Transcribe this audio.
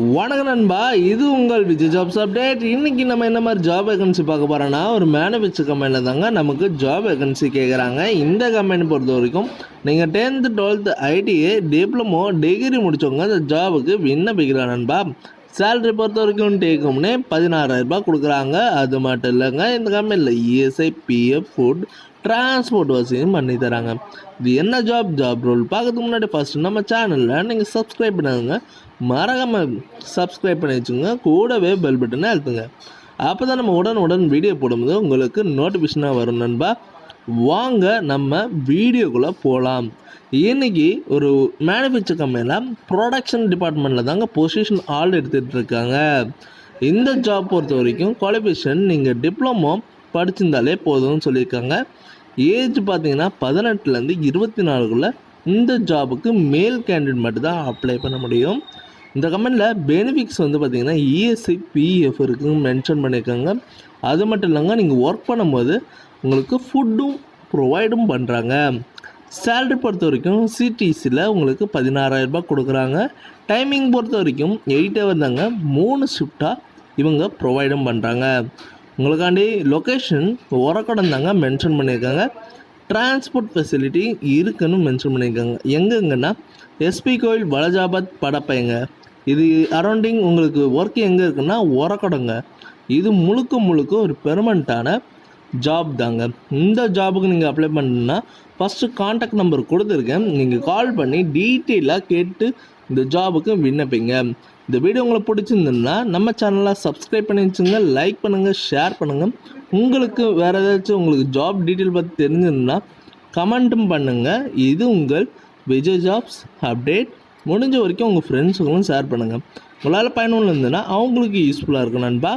வணக்கம் நண்பா, இது உங்கள் விஜய் ஜாப்ஸ் அப்டேட். இன்றைக்கி நம்ம என்ன மாதிரி ஜாப் வேகன்சி பார்க்க போகிறோன்னா, ஒரு மேனுஃபேக்சர் கம்பெனியில் தாங்க நமக்கு ஜாப் வேகன்சி கேட்குறாங்க. இந்த கம்பெனி பொறுத்த வரைக்கும் நீங்கள் 10th 12th ITA diploma degree முடித்தவங்க இந்த ஜாபுக்கு விண்ணப்பிக்கிறாங்க நண்பா. சேலரி பொறுத்த வரைக்கும் டேக்கும்னே 16,000 ரூபாய் கொடுக்குறாங்க. அது மட்டும் இல்லைங்க, இந்த கம்பெனியில் இஎஸ்ஐ பிஎஃப் ஃபுட் டிரான்ஸ்போர்ட் வசதியும் பண்ணி தராங்க. இது என்ன ஜாப் ரோல் பார்க்கறதுக்கு முன்னாடி ஃபஸ்ட்டு நம்ம சேனலில் நீங்கள் சப்ஸ்கிரைப் பண்ணாதுங்க, மறக்காமல் சப்ஸ்கிரைப் பண்ணி வச்சுங்க, கூடவே பெல் பட்டனை அழுத்துங்க. அப்போ தான் நம்ம உடனுடன் வீடியோ போடும்போது உங்களுக்கு நோட்டிஃபிகேஷனாக வரும் நண்பா. வாங்க நம்ம வீடியோக்குள்ளே போகலாம். இன்றைக்கி ஒரு மேனுஃபேக்சர் கம்பெனியில் ப்ரொடக்ஷன் டிபார்ட்மெண்ட்டில் தாங்க பொசிஷன் ஆல் எடுத்துகிட்டு இருக்காங்க. இந்த ஜாப் பொறுத்த வரைக்கும் குவாலிஃபிகேஷன் நீங்கள் டிப்ளமோ படிச்சிருந்தாலே போதும்னு சொல்லியிருக்காங்க. ஏஜ் பார்த்தீங்கன்னா 18லேருந்து 24க்குள்ளே இந்த ஜாபுக்கு மேல் கேண்டிடேட் மட்டும் தான் அப்ளை பண்ண முடியும். இந்த கம்பெனியில் பெனிஃபிட்ஸ் வந்து பார்த்திங்கன்னா இஎஸ்ஐ பிஎஃப் இருக்குன்னு மென்ஷன் பண்ணியிருக்காங்க. அது மட்டும் இல்லைங்க, நீங்கள் ஒர்க் பண்ணும்போது உங்களுக்கு ஃபுட்டும் ப்ரொவைடும் பண்ணுறாங்க. சேலரி பொறுத்த வரைக்கும் சிடிசியில் உங்களுக்கு 16,000 ரூபாய் கொடுக்குறாங்க. டைமிங் பொறுத்த வரைக்கும் 8 hour தாங்க, 3 ஷிஃப்டாக இவங்க ப்ரொவைடும் பண்ணுறாங்க. உங்களுக்காண்டி லொக்கேஷன் உரக்கடம் தாங்க மென்ஷன் பண்ணியிருக்காங்க. டிரான்ஸ்போர்ட் ஃபெசிலிட்டி இருக்குன்னு மென்ஷன் பண்ணியிருக்காங்க. எங்கெங்கன்னா எஸ்பி கோயில், வலஜாபாத், படப்பைங்க. இது அரௌண்டிங் உங்களுக்கு ஒர்க் எங்கே இருக்குன்னா உரக்கடங்க. இது முழுக்க ஒரு பெர்மனண்ட்டான ஜாப் தாங்க. இந்த ஜாபுக்கு நீங்கள் அப்ளை பண்ணணுன்னா ஃபஸ்ட்டு கான்டாக்ட் நம்பர் கொடுத்துருக்கேன், நீங்கள் கால் பண்ணி டீட்டெயிலாக கேட்டு இந்த ஜாபுக்கு விண்ணப்பிங்க. இந்த வீடியோ உங்களுக்கு பிடிச்சிருந்ததுன்னா நம்ம சேனலை சப்ஸ்கிரைப் பண்ணி வச்சுங்க, லைக் பண்ணுங்கள், ஷேர் பண்ணுங்கள். உங்களுக்கு வேறு ஏதாச்சும் உங்களுக்கு ஜாப் டீட்டெயில் பற்றி தெரிஞ்சிருந்தா கமெண்ட்டும் பண்ணுங்கள். இது உங்கள் விஜய் ஜாப்ஸ் அப்டேட். முடிஞ்ச வரைக்கும் உங்கள் ஃப்ரெண்ட்ஸுங்களும் ஷேர் பண்ணுங்கள். உங்களால் பயனுள்ள இருந்ததுன்னா அவங்களுக்கு யூஸ்ஃபுல்லாக இருக்கும் நண்பா.